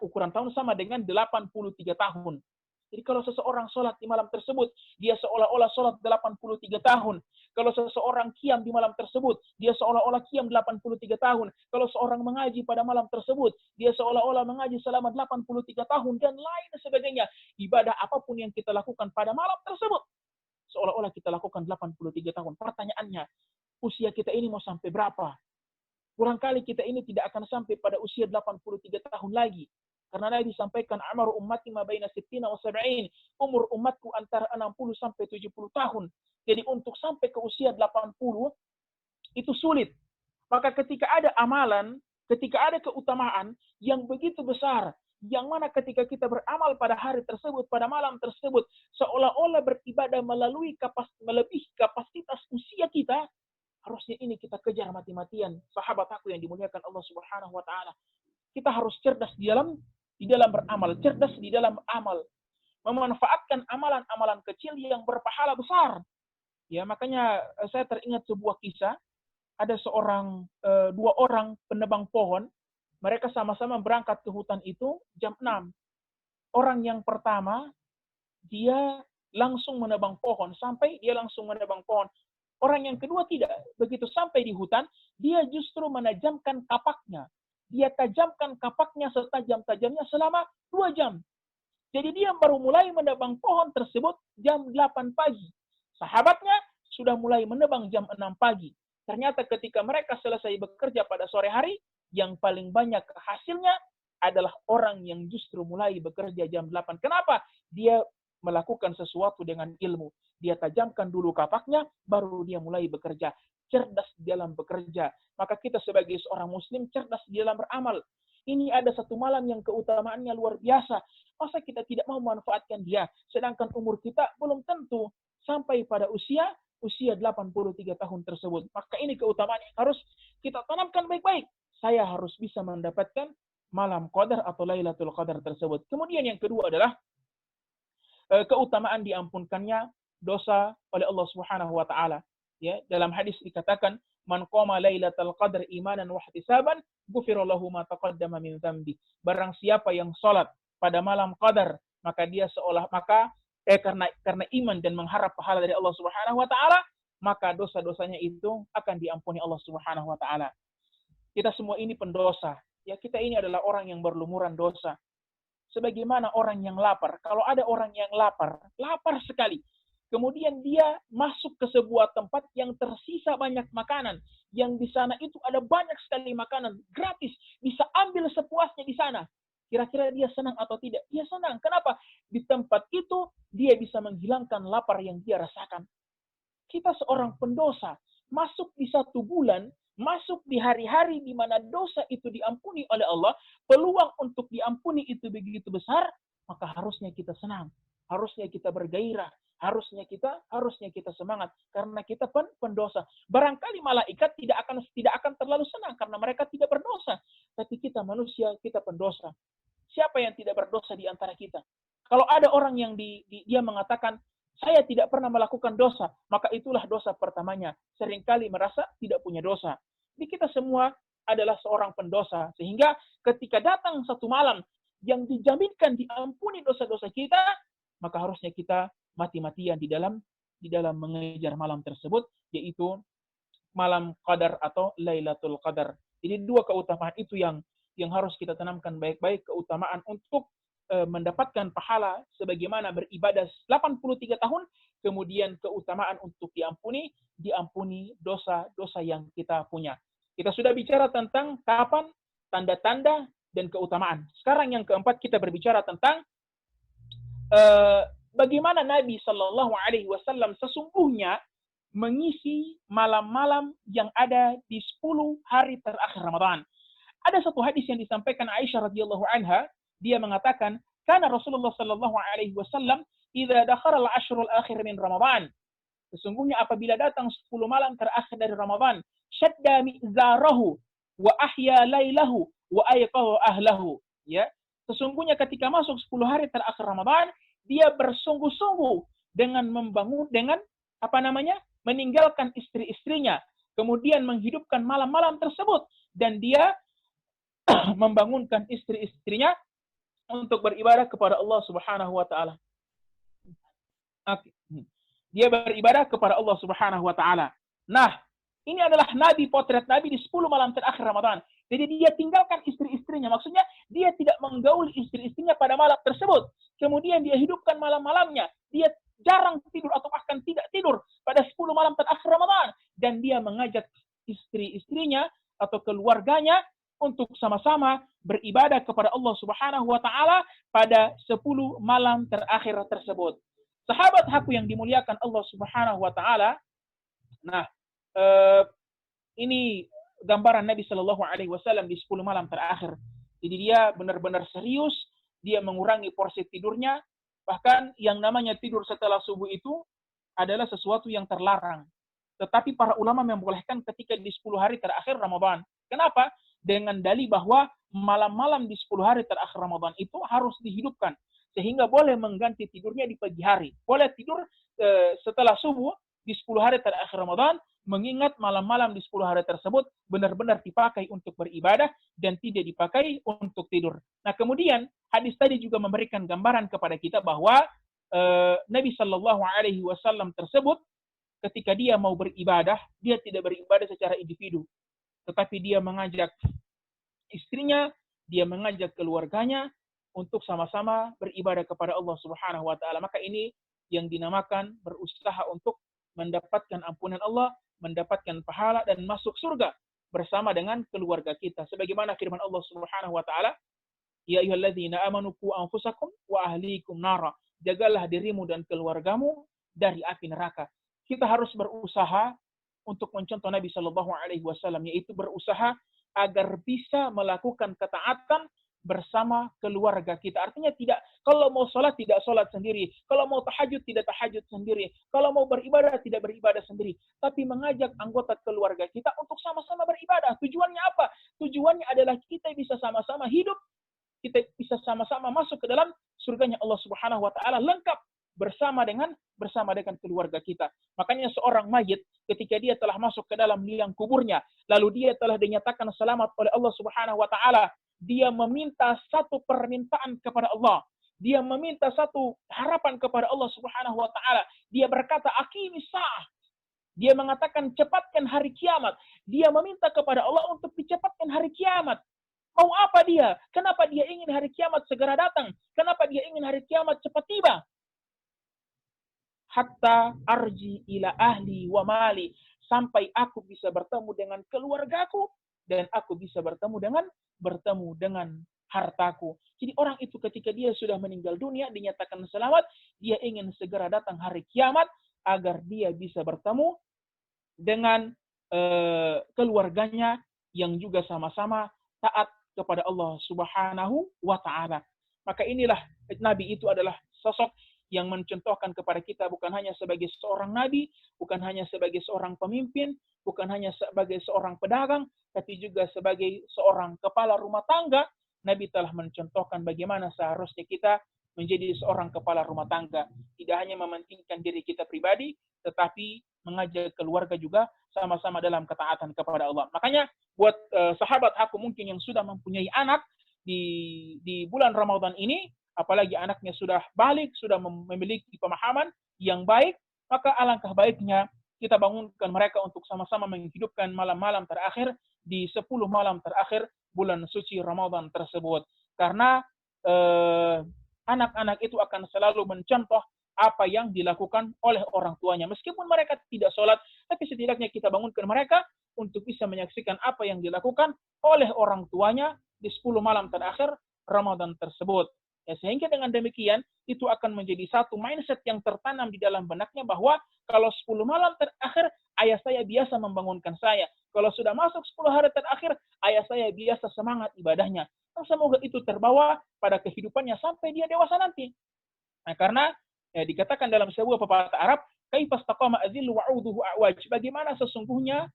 ukuran tahun sama dengan 83 tahun. Jadi kalau seseorang sholat di malam tersebut, dia seolah-olah sholat 83 tahun. Kalau seseorang qiyam di malam tersebut, dia seolah-olah qiyam 83 tahun. Kalau seorang mengaji pada malam tersebut, dia seolah-olah mengaji selama 83 tahun dan lain sebagainya. Ibadah apapun yang kita lakukan pada malam tersebut, seolah-olah kita lakukan 83 tahun. Pertanyaannya, usia kita ini mau sampai berapa? Kurangkali kita ini tidak akan sampai pada usia 83 tahun lagi. Karena Nabi sampaikan, Amar ummati ma baina sittina wa sab'in. Umur umatku antara 60 sampai 70 tahun. Jadi untuk sampai ke usia 80, itu sulit. Maka ketika ada amalan, ketika ada keutamaan yang begitu besar, yang mana ketika kita beramal pada hari tersebut, pada malam tersebut, seolah-olah beribadah melebihi kapasitas usia kita, harusnya ini kita kejar mati-matian. Sahabat aku yang dimuliakan Allah Subhanahu wa Ta'ala. Kita harus cerdas di dalam beramal, cerdas di dalam amal, memanfaatkan amalan-amalan kecil yang berpahala besar. Ya, makanya saya teringat sebuah kisah, ada dua orang penebang pohon, mereka sama-sama berangkat ke hutan itu jam 6. Orang yang pertama, dia langsung menebang pohon, sampai dia langsung menebang pohon. Orang yang kedua tidak. Begitu sampai di hutan, dia justru menajamkan kapaknya. Dia tajamkan kapaknya setajam-tajamnya selama 2 jam. Jadi dia baru mulai menebang pohon tersebut jam 8 pagi. Sahabatnya sudah mulai menebang jam 6 pagi. Ternyata ketika mereka selesai bekerja pada sore hari, yang paling banyak hasilnya adalah orang yang justru mulai bekerja jam 8. Kenapa? Dia melakukan sesuatu dengan ilmu. Dia tajamkan dulu kapaknya, baru dia mulai bekerja. Cerdas dalam bekerja. Maka kita sebagai seorang muslim cerdas di dalam beramal. Ini ada satu malam yang keutamaannya luar biasa. Masa kita tidak mau memanfaatkan dia? Sedangkan umur kita belum tentu sampai pada usia 83 tahun tersebut. Maka ini keutamaan yang harus kita tanamkan baik-baik. Saya harus bisa mendapatkan malam qadar atau Lailatul Qadar tersebut. Kemudian yang kedua adalah keutamaan diampunkannya dosa oleh Allah Subhanahu wa Ta'ala. Ya, dalam hadis dikatakan, man qama lailatul qadar imanan wa ihtisaban, ghufira lahu ma taqaddama min dzambi. Barang siapa yang salat pada malam qadar, maka dia karena iman dan mengharap pahala dari Allah Subhanahu wa Ta'ala, maka dosa-dosanya itu akan diampuni Allah Subhanahu wa Ta'ala. Kita semua ini pendosa. Ya, kita ini adalah orang yang berlumuran dosa. Sebagaimana orang yang lapar. Kalau ada orang yang lapar sekali. Kemudian dia masuk ke sebuah tempat yang tersisa banyak makanan. Yang di sana itu ada banyak sekali makanan gratis. Bisa ambil sepuasnya di sana. Kira-kira dia senang atau tidak? Dia senang. Kenapa? Di tempat itu dia bisa menghilangkan lapar yang dia rasakan. Kita seorang pendosa. Masuk di 1 bulan, masuk di hari-hari di mana dosa itu diampuni oleh Allah, peluang untuk diampuni itu begitu besar, maka harusnya kita senang, harusnya kita bergairah, harusnya kita semangat karena kita pendosa. Barangkali malaikat tidak akan terlalu senang karena mereka tidak berdosa, tapi kita manusia, kita pendosa. Siapa yang tidak berdosa di antara kita? Kalau ada orang yang dia mengatakan saya tidak pernah melakukan dosa, maka itulah dosa pertamanya. Seringkali merasa tidak punya dosa. Jadi kita semua adalah seorang pendosa. Sehingga ketika datang satu malam yang dijaminkan diampuni dosa-dosa kita, maka harusnya kita mati-matian di dalam mengejar malam tersebut, yaitu malam qadar atau Lailatul Qadar. Jadi dua keutamaan itu yang harus kita tanamkan baik-baik, keutamaan untuk mendapatkan pahala sebagaimana beribadah 83 tahun, kemudian keutamaan untuk diampuni dosa-dosa yang kita punya. Kita sudah bicara tentang kapan, tanda-tanda, dan keutamaan. Sekarang yang keempat kita berbicara tentang bagaimana Nabi Shallallahu Alaihi Wasallam sesungguhnya mengisi malam-malam yang ada di 10 hari terakhir Ramadan. Ada satu hadis yang disampaikan Aisyah radhiyallahu anha, dia mengatakan, karena Rasulullah Shallallahu Alaihi Wasallam idza dakhala al-ashr al-akhir min Ramadan. Sesungguhnya apabila datang 10 malam terakhir dari Ramadan, syadda mi'zarahu wa ahya lailahu wa ayqahu ahlahu. Ya, sesungguhnya ketika masuk 10 hari terakhir Ramadan, dia bersungguh-sungguh dengan meninggalkan istri-istrinya, kemudian menghidupkan malam-malam tersebut, dan dia membangunkan istri-istrinya untuk beribadah kepada Allah Subhanahu wa taala. Dia beribadah kepada Allah Subhanahu wa taala. Nah, ini adalah potret Nabi di 10 malam terakhir Ramadan. Jadi dia tinggalkan istri-istrinya. Maksudnya dia tidak menggauli istri-istrinya pada malam tersebut. Kemudian dia hidupkan malam-malamnya. Dia jarang tidur atau bahkan tidak tidur pada 10 malam terakhir Ramadan. Dan dia mengajak istri-istrinya atau keluarganya untuk sama-sama beribadah kepada Allah Subhanahu wa taala pada 10 malam terakhir tersebut. Sahabat aku yang dimuliakan Allah Subhanahu wa taala. Nah, ini gambaran Nabi Shallallahu Alaihi Wasallam di 10 malam terakhir. Jadi dia benar-benar serius, dia mengurangi porsi tidurnya, bahkan yang namanya tidur setelah subuh itu adalah sesuatu yang terlarang. Tetapi para ulama membolehkan ketika di 10 hari terakhir Ramadan. Kenapa? Dengan dalil bahwa malam-malam di 10 hari terakhir Ramadan itu harus dihidupkan. Sehingga boleh mengganti tidurnya di pagi hari. Boleh tidur setelah subuh di 10 hari terakhir Ramadan, mengingat malam-malam di 10 hari tersebut benar-benar dipakai untuk beribadah dan tidak dipakai untuk tidur. Nah, kemudian hadis tadi juga memberikan gambaran kepada kita bahwa Nabi Shallallahu Alaihi Wasallam tersebut ketika dia mau beribadah, dia tidak beribadah secara individu, tetapi dia mengajak istrinya, dia mengajak keluarganya untuk sama-sama beribadah kepada Allah Subhanahu wa taala. Maka ini yang dinamakan berusaha untuk mendapatkan ampunan Allah, mendapatkan pahala dan masuk surga bersama dengan keluarga kita. Sebagaimana firman Allah Subhanahu wa taala, "Ya ayyuhalladzina amanu qu anfusakum wa ahlikum nara." Jagalah dirimu dan keluargamu dari api neraka. Kita harus berusaha untuk mencontoh Nabi Shallallahu Alaihi Wasallam, yaitu berusaha agar bisa melakukan ketaatan bersama keluarga kita. Artinya tidak, kalau mau sholat tidak sholat sendiri, kalau mau tahajud tidak tahajud sendiri, kalau mau beribadah tidak beribadah sendiri, tapi mengajak anggota keluarga kita untuk sama-sama beribadah. Tujuannya apa? Tujuannya adalah kita bisa sama-sama hidup, kita bisa sama-sama masuk ke dalam surganya Allah Subhanahu wa taala lengkap bersama dengan keluarga kita. Makanya seorang mayit ketika dia telah masuk ke dalam liang kuburnya, lalu dia telah dinyatakan selamat oleh Allah Subhanahu wa taala, dia meminta satu permintaan kepada Allah. Dia meminta satu harapan kepada Allah Subhanahu wa taala. Dia berkata, "Aqimis sa'ah." Dia mengatakan, "Cepatkan hari kiamat." Dia meminta kepada Allah untuk dicepatkan hari kiamat. Mau apa dia? Kenapa dia ingin hari kiamat segera datang? Kenapa dia ingin hari kiamat cepat tiba? Hatta arji ila ahli wa mali, sampai aku bisa bertemu dengan keluargaku dan aku bisa bertemu dengan hartaku. Jadi orang itu ketika dia sudah meninggal dunia, dinyatakan selamat, dia ingin segera datang hari kiamat agar dia bisa bertemu dengan keluarganya yang juga sama-sama taat kepada Allah Subhanahu wa taala. Maka inilah nabi itu adalah sosok yang mencontohkan kepada kita bukan hanya sebagai seorang nabi, bukan hanya sebagai seorang pemimpin, bukan hanya sebagai seorang pedagang, tapi juga sebagai seorang kepala rumah tangga. Nabi telah mencontohkan bagaimana seharusnya kita menjadi seorang kepala rumah tangga. Tidak hanya mementingkan diri kita pribadi, tetapi mengajak keluarga juga sama-sama dalam ketaatan kepada Allah. Makanya buat sahabat aku mungkin yang sudah mempunyai anak di bulan Ramadan ini, apalagi anaknya sudah balik, sudah memiliki pemahaman yang baik, maka alangkah baiknya kita bangunkan mereka untuk sama-sama menghidupkan malam-malam terakhir di 10 malam terakhir bulan suci Ramadan tersebut. Karena anak-anak itu akan selalu mencontoh apa yang dilakukan oleh orang tuanya. Meskipun mereka tidak sholat, tapi setidaknya kita bangunkan mereka untuk bisa menyaksikan apa yang dilakukan oleh orang tuanya di 10 malam terakhir Ramadan tersebut. Ya, sehingga dengan demikian, itu akan menjadi satu mindset yang tertanam di dalam benaknya bahwa kalau 10 malam terakhir, ayah saya biasa membangunkan saya. Kalau sudah masuk 10 hari terakhir, ayah saya biasa semangat ibadahnya. Dan semoga itu terbawa pada kehidupannya sampai dia dewasa nanti. Nah, karena dikatakan dalam sebuah pepatah Arab, kaifastaqama azillu wa'uduhu a'waj. Bagaimana sesungguhnya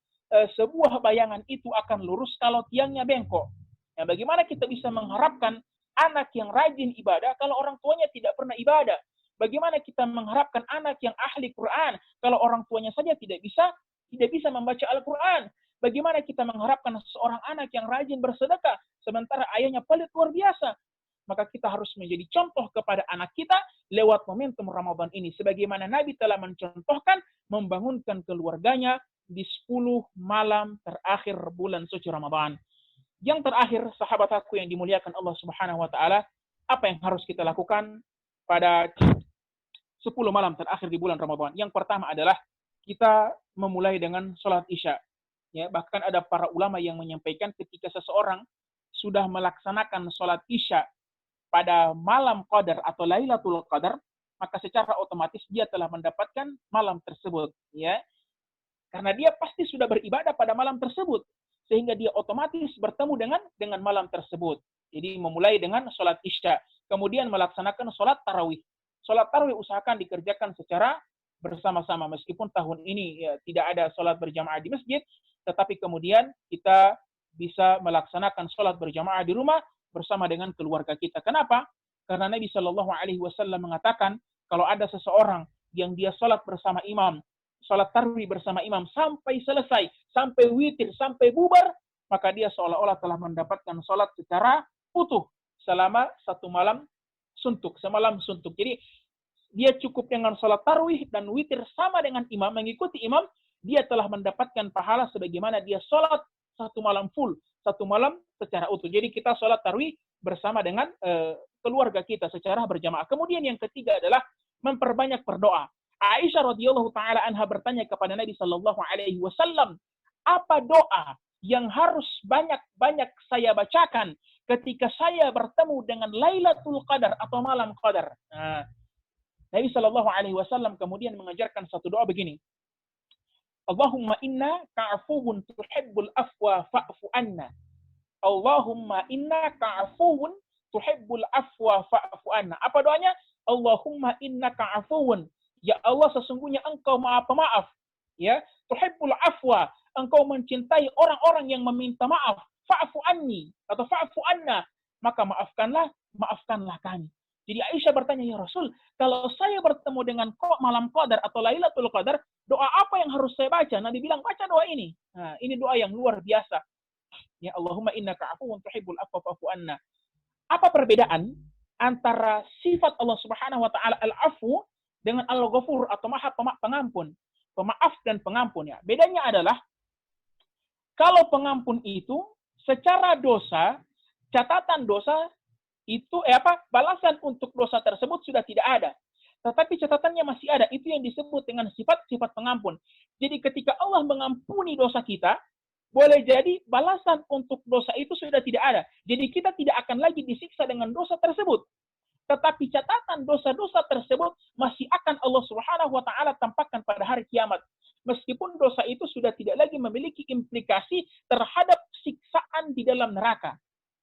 sebuah bayangan itu akan lurus kalau tiangnya bengkok. Nah, bagaimana kita bisa mengharapkan anak yang rajin ibadah kalau orang tuanya tidak pernah ibadah? Bagaimana kita mengharapkan anak yang ahli Quran kalau orang tuanya saja tidak bisa membaca Al-Quran? Bagaimana kita mengharapkan seorang anak yang rajin bersedekah sementara ayahnya pelit luar biasa? Maka kita harus menjadi contoh kepada anak kita lewat momentum Ramadan ini. Sebagaimana Nabi telah mencontohkan membangunkan keluarganya di 10 malam terakhir bulan suci Ramadan. Yang terakhir, sahabat aku yang dimuliakan Allah Subhanahu wa taala, apa yang harus kita lakukan pada 10 malam terakhir di bulan Ramadan? Yang pertama adalah kita memulai dengan sholat Isya. Ya, bahkan ada para ulama yang menyampaikan ketika seseorang sudah melaksanakan sholat Isya pada malam Qadar atau Lailatul Qadar, maka secara otomatis dia telah mendapatkan malam tersebut, ya. Karena dia pasti sudah beribadah pada malam tersebut, sehingga dia otomatis bertemu dengan malam tersebut. Jadi memulai dengan sholat Isya, kemudian melaksanakan sholat tarawih. Sholat tarawih usahakan dikerjakan secara bersama-sama, meskipun tahun ini ya, tidak ada sholat berjamaah di masjid, tetapi kemudian kita bisa melaksanakan sholat berjamaah di rumah bersama dengan keluarga kita. Kenapa? Karena Nabi Shallallahu Alaihi Wasallam mengatakan kalau ada seseorang yang dia sholat bersama imam, sholat tarawih bersama imam sampai selesai, sampai witir, sampai bubar, maka dia seolah-olah telah mendapatkan sholat secara utuh selama satu malam suntuk, semalam suntuk. Jadi dia cukup dengan sholat tarawih dan witir sama dengan imam, mengikuti imam, dia telah mendapatkan pahala sebagaimana dia sholat satu malam full, satu malam secara utuh. Jadi kita sholat tarawih bersama dengan keluarga kita secara berjamaah. Kemudian yang ketiga adalah memperbanyak berdoa. Aisyah radhiyallahu taala anha bertanya kepada Nabi sallallahu alaihi wasallam, apa doa yang harus banyak-banyak saya bacakan ketika saya bertemu dengan Lailatul Qadar atau malam Qadar? Nah, Nabi sallallahu alaihi wasallam kemudian mengajarkan satu doa begini. Allahumma inna ka'afuwun tuhibbul afwa fa'fu anna. Allahumma inna ka'afuwun tuhibbul afwa fa'fu anna. Apa doanya? Allahumma inna ka'afuwun. Ya Allah, sesungguhnya engkau maha pemaaf. Ya, tuhibbul afwa. Engkau mencintai orang-orang yang meminta maaf. Fa'fu anni atau fa'fu anna. Maka maafkanlah kami. Jadi Aisyah bertanya, ya Rasul, kalau saya bertemu dengan malam Qadar atau Lailatul Qadar, doa apa yang harus saya baca? Nabi bilang, baca doa ini. Nah, ini doa yang luar biasa. Ya Allahumma innaka afuwun tuhibbul afwa fa'fu anna. Apa perbedaan antara sifat Allah Subhanahu wa taala al-afu dengan al-ghafur atau maha pengampun? Pemaaf dan pengampun ya. Bedanya adalah kalau pengampun itu secara dosa, catatan dosa itu balasan untuk dosa tersebut sudah tidak ada. Tetapi catatannya masih ada. Itu yang disebut dengan sifat-sifat pengampun. Jadi ketika Allah mengampuni dosa kita, boleh jadi balasan untuk dosa itu sudah tidak ada. Jadi kita tidak akan lagi disiksa dengan dosa tersebut. Tetapi catatan dosa-dosa tersebut masih akan Allah Subhanahu wa taala tampakkan pada hari kiamat. meskipun dosa itu sudah tidak lagi memiliki implikasi terhadap siksaan di dalam neraka.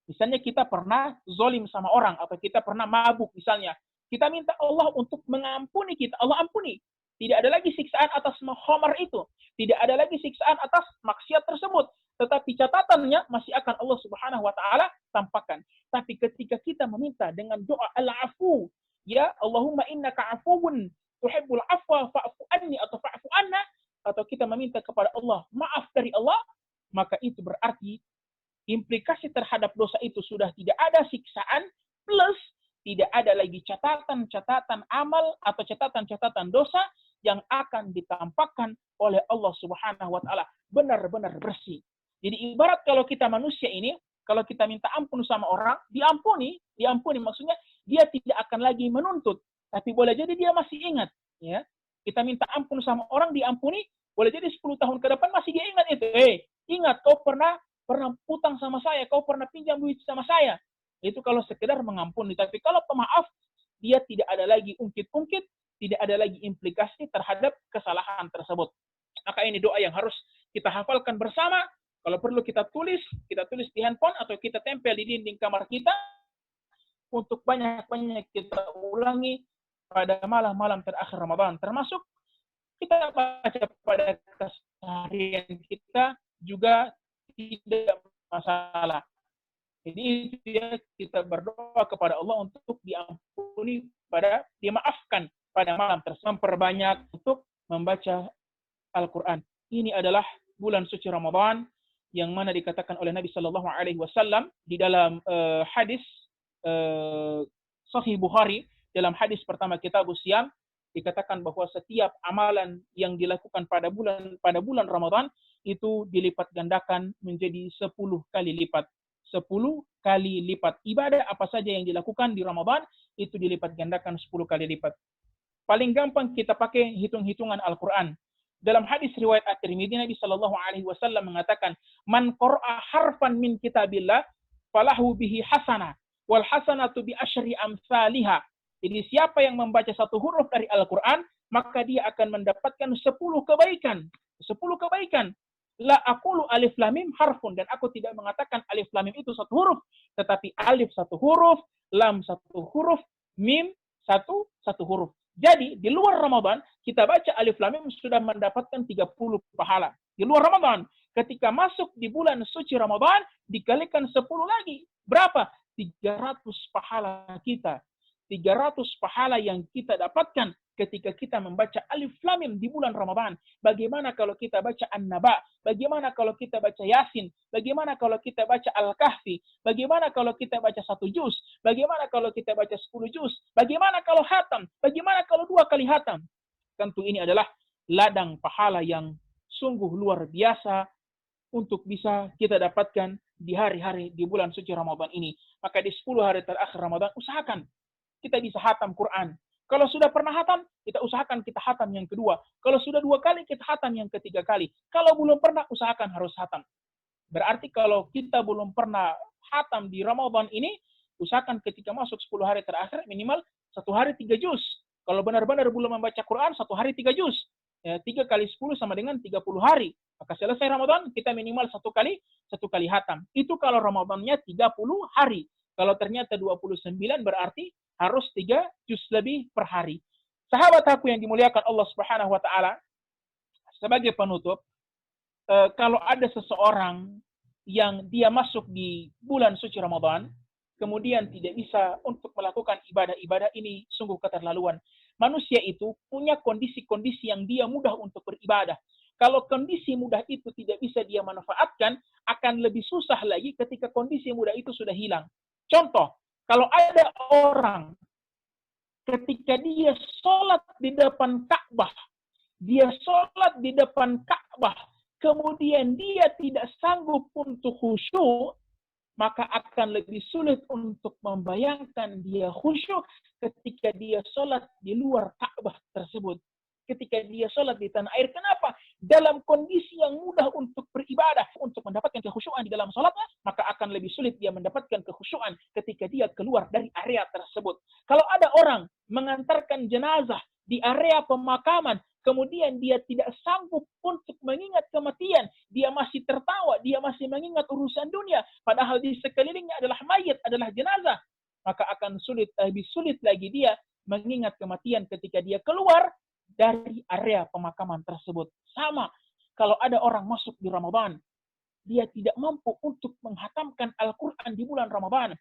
Misalnya kita pernah zolim sama orang, atau kita pernah mabuk misalnya. Kita minta Allah untuk mengampuni kita. Allah ampuni. Tidak ada lagi siksaan atas khamar itu. Tidak ada lagi siksaan atas maksiat tersebut. Tetapi catatannya masih akan Allah Subhanahu wa taala tampakkan. Tapi ketika kita meminta dengan doa al-afu, ya Allahumma innaka afuwun tuhibbul afwa fa'fu anni atau fa'fu anna, atau kita meminta kepada Allah maaf dari Allah, maka itu berarti implikasi terhadap dosa itu sudah tidak ada siksaan, plus tidak ada lagi catatan-catatan amal atau catatan-catatan dosa yang akan ditampakkan oleh Allah Subhanahu wa taala, benar-benar bersih. Jadi ibarat kalau kita manusia ini, kalau kita minta ampun sama orang, diampuni maksudnya dia tidak akan lagi menuntut, tapi boleh jadi dia masih ingat, ya. Kita minta ampun sama orang, diampuni, boleh jadi 10 tahun ke depan masih dia ingat itu. Ingat kau pernah utang sama saya, kau pernah pinjam duit sama saya. Itu kalau sekedar mengampuni. Tapi kalau pemaaf, dia tidak ada lagi ungkit-ungkit, tidak ada lagi implikasi terhadap kesalahan tersebut. Maka ini doa yang harus kita hafalkan bersama. Kalau perlu kita tulis di handphone atau kita tempel di dinding kamar kita, untuk banyak-banyak kita ulangi pada malam-malam terakhir Ramadan. Termasuk kita baca pada keseharian kita juga tidak masalah. Jadi itu ya, kita berdoa kepada Allah untuk diampuni, dimaafkan pada malam tersebut. Memperbanyak untuk membaca Al-Quran. Ini adalah bulan suci Ramadan yang mana dikatakan oleh Nabi Shallallahu Alaihi Wasallam di dalam hadis Sahih Bukhari, dalam hadis pertama Kitabus Siyam, dikatakan bahwa setiap amalan yang dilakukan pada bulan Ramadan itu dilipat gandakan menjadi 10 kali lipat. 10 kali lipat. Ibadah apa saja yang dilakukan di Ramadan itu dilipat gandakan 10 kali lipat. Paling gampang kita pakai hitung-hitungan Al-Quran. Dalam hadis riwayat At-Tirmidzi, Nabi Shallallahu Alaihi Wasallam mengatakan, "Man qara'a harfan min kitabillah, falahu bihi hasanah, wal hasanatu bi asyri amsalihah." Jadi siapa yang membaca satu huruf dari Al-Quran, maka dia akan mendapatkan 10 kebaikan. 10 kebaikan. La aqulu alif lam mim harfun, dan aku tidak mengatakan alif lam mim itu satu huruf, tetapi alif satu huruf, lam satu huruf, mim satu huruf. Jadi di luar Ramadan kita baca alif lam mim sudah mendapatkan 30 pahala. Di luar Ramadan, ketika masuk di bulan suci Ramadan dikalikan 10 lagi. Berapa? 300 pahala kita. 300 pahala yang kita dapatkan ketika kita membaca Alif Lam Mim di bulan Ramadan. Bagaimana kalau kita baca An-Naba? Bagaimana kalau kita baca Yasin? Bagaimana kalau kita baca Al-Kahfi? Bagaimana kalau kita baca 1 juz? Bagaimana kalau kita baca 10 juz? Bagaimana kalau hatam? Bagaimana kalau 2 kali hatam? Tentu ini adalah ladang pahala yang sungguh luar biasa untuk bisa kita dapatkan di hari-hari di bulan suci Ramadan ini. Maka di 10 hari terakhir Ramadan, usahakan kita bisa hatam Quran. Kalau sudah pernah hatam, kita usahakan kita hatam yang kedua. Kalau sudah 2 kali, kita hatam yang ketiga kali. Kalau belum pernah, usahakan harus hatam. Berarti kalau kita belum pernah hatam di Ramadan ini, usahakan ketika masuk 10 hari terakhir, minimal 1 hari 3 juz. Kalau benar-benar belum membaca Quran, 1 hari 3 juz. 3 kali 10 sama dengan 30 hari. Maka selesai Ramadan, kita minimal 1 kali hatam. Itu kalau Ramadannya 30 hari. Kalau ternyata 29 berarti harus 3 juz lebih per hari. Sahabat aku yang dimuliakan Allah Subhanahu wa taala, sebagai penutup, kalau ada seseorang yang dia masuk di bulan suci Ramadan, kemudian tidak bisa untuk melakukan ibadah-ibadah, ini sungguh keterlaluan. Manusia itu punya kondisi-kondisi yang dia mudah untuk beribadah. Kalau kondisi mudah itu tidak bisa dia manfaatkan, akan lebih susah lagi ketika kondisi mudah itu sudah hilang. Contoh, kalau ada orang ketika dia sholat di depan Ka'bah, kemudian dia tidak sanggup untuk khusyuk, maka akan lebih sulit untuk membayangkan dia khusyuk ketika dia sholat di luar Ka'bah tersebut. Ketika dia sholat di tanah air. Kenapa? Dalam kondisi yang mudah untuk beribadah, untuk mendapatkan kekhusyuan di dalam sholatnya, maka akan lebih sulit dia mendapatkan kekhusyuan ketika dia keluar dari area tersebut. Kalau ada orang mengantarkan jenazah di area pemakaman, kemudian dia tidak sanggup untuk mengingat kematian, dia masih tertawa, dia masih mengingat urusan dunia, padahal di sekelilingnya adalah mayat, adalah jenazah, maka akan sulit, lebih sulit lagi dia mengingat kematian ketika dia keluar dari area pemakaman tersebut. Sama, kalau ada orang masuk di Ramadan, dia tidak mampu untuk menghatamkan Al-Quran di bulan Ramadan,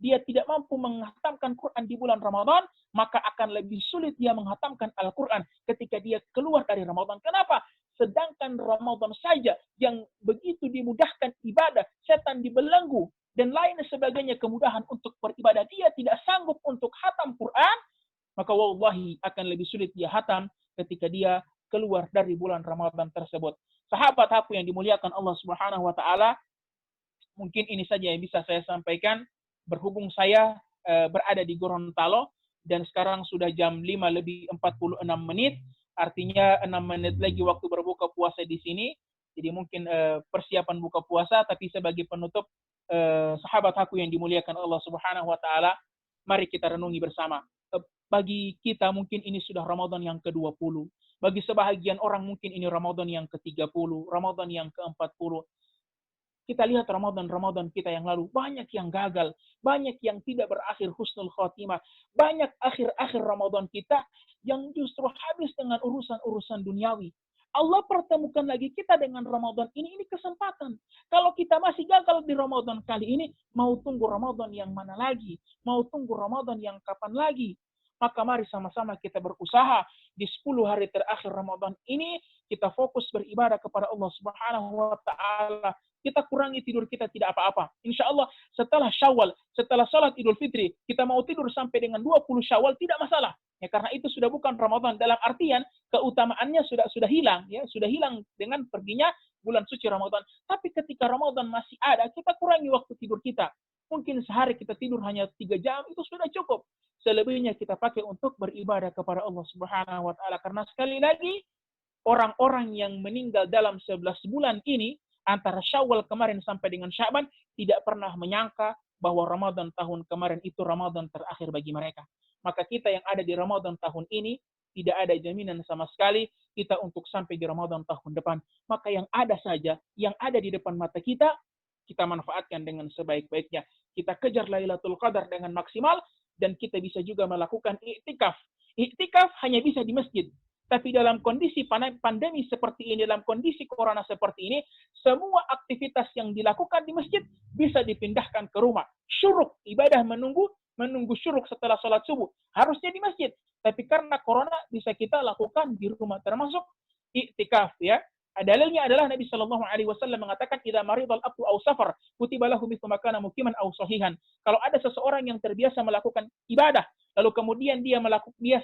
dia tidak mampu menghatamkan Quran di bulan Ramadan, maka akan lebih sulit dia menghatamkan Al-Quran ketika dia keluar dari Ramadan. Kenapa? Sedangkan Ramadan saja yang begitu dimudahkan ibadah, setan dibelenggu, dan lain sebagainya kemudahan untuk beribadah, dia tidak sanggup untuk hatam Quran, maka wallahi akan lebih sulit dia hatam ketika dia keluar dari bulan Ramadan tersebut. Sahabat aku yang dimuliakan Allah Subhanahu wa taala, mungkin ini saja yang bisa saya sampaikan. Berhubung saya berada di Gorontalo dan sekarang sudah jam 5:46, artinya 6 menit lagi waktu berbuka puasa di sini. Jadi mungkin persiapan buka puasa, tapi sebagai penutup, sahabat aku yang dimuliakan Allah Subhanahu wa taala, mari kita renungi bersama. Bagi kita mungkin ini sudah Ramadan yang ke-20. Bagi sebahagian orang mungkin ini Ramadan yang ke-30, Ramadan yang ke-40. Kita lihat Ramadan kita yang lalu, banyak yang gagal, banyak yang tidak berakhir husnul khotimah, banyak akhir-akhir Ramadan kita yang justru habis dengan urusan-urusan duniawi. Allah pertemukan lagi kita dengan Ramadan ini kesempatan. Kalau kita masih gagal di Ramadan kali ini, mau tunggu Ramadan yang mana lagi? Mau tunggu Ramadan yang kapan lagi? Maka mari sama-sama kita berusaha di 10 hari terakhir Ramadan ini, kita fokus beribadah kepada Allah Subhanahu wa taala. Kita kurangi tidur kita tidak apa-apa. Insya Allah setelah Syawal, setelah salat Idul Fitri, kita mau tidur sampai dengan 20 Syawal tidak masalah. Ya, karena itu sudah bukan Ramadan, dalam artian keutamaannya sudah hilang, ya, sudah hilang dengan perginya bulan suci Ramadan. Tapi ketika Ramadan masih ada, kita kurangi waktu tidur kita. Mungkin sehari kita tidur hanya 3 jam, itu sudah cukup. Selebihnya kita pakai untuk beribadah kepada Allah Subhanahu wa taala. Karena sekali lagi, orang-orang yang meninggal dalam 11 bulan ini, antara Syawal kemarin sampai dengan Sya'ban, tidak pernah menyangka bahwa Ramadan tahun kemarin itu Ramadan terakhir bagi mereka. Maka kita yang ada di Ramadan tahun ini, tidak ada jaminan sama sekali kita untuk sampai di Ramadan tahun depan. Maka yang ada saja, yang ada di depan mata kita manfaatkan dengan sebaik-baiknya. Kita kejar Lailatul Qadar dengan maksimal, dan kita bisa juga melakukan i'tikaf. I'tikaf hanya bisa di masjid. Tapi dalam kondisi pandemi seperti ini, dalam kondisi corona seperti ini, semua aktivitas yang dilakukan di masjid bisa dipindahkan ke rumah. Syuruk, ibadah menunggu syuruk setelah sholat subuh. Harusnya di masjid. Tapi karena corona bisa kita lakukan di rumah. Termasuk i'tikaf, ya. Dalilnya adalah Nabi Shallallahu Alaihi Wasallam mengatakan, "Idza maridal abdu aw safar, kutiba lahu mithlu ma kana muqiman aw sahihan." Kalau ada seseorang yang terbiasa melakukan ibadah, lalu kemudian dia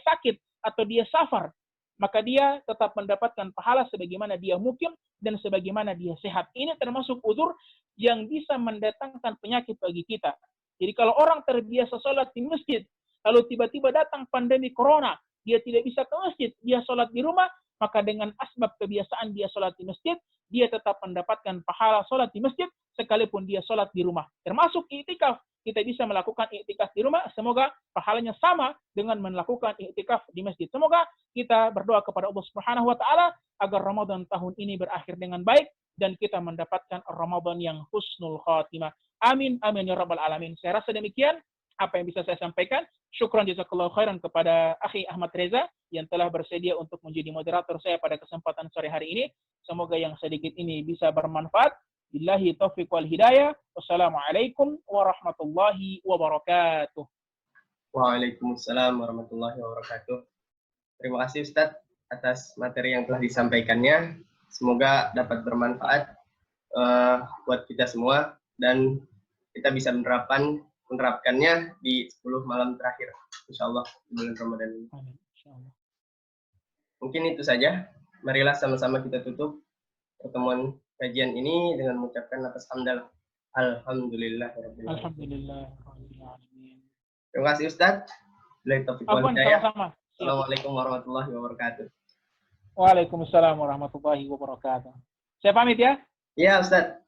sakit atau dia safar, maka dia tetap mendapatkan pahala sebagaimana dia mukim dan sebagaimana dia sehat. Ini termasuk udzur yang bisa mendatangkan penyakit bagi kita. Jadi kalau orang terbiasa sholat di masjid, lalu tiba-tiba datang pandemi corona, dia tidak bisa ke masjid, dia sholat di rumah, maka dengan asbab kebiasaan dia sholat di masjid, dia tetap mendapatkan pahala sholat di masjid, sekalipun dia sholat di rumah. Termasuk i'tikaf. Kita bisa melakukan i'tikaf di rumah, semoga pahalanya sama dengan melakukan i'tikaf di masjid. Semoga kita berdoa kepada Allah Subhanahu wa taala agar Ramadan tahun ini berakhir dengan baik dan kita mendapatkan Ramadan yang husnul khatimah. Amin amin ya rabbal alamin. Saya rasa demikian apa yang bisa saya sampaikan. Syukran jazakallahu khairan kepada Akhi Ahmad Reza yang telah bersedia untuk menjadi moderator saya pada kesempatan sore hari ini. Semoga yang sedikit ini bisa bermanfaat. Billahi taufiq wal hidayah. Wassalamualaikum warahmatullahi wabarakatuh. Waalaikumsalam warahmatullahi wabarakatuh. Terima kasih Ustadz atas materi yang telah disampaikannya. Semoga dapat bermanfaat buat kita semua dan kita bisa menerapkannya di 10 malam terakhir, insyaallah di bulan Ramadan ini. Mungkin itu saja. Marilah sama-sama kita tutup pertemuan kajian ini dengan mengucapkan atas hamdalah. Alhamdulillahirabbil alamin. Terima kasih Ustaz. Assalamualaikum warahmatullahi wabarakatuh. Waalaikumsalam warahmatullahi wabarakatuh. Saya pamit ya. Iya Ustaz.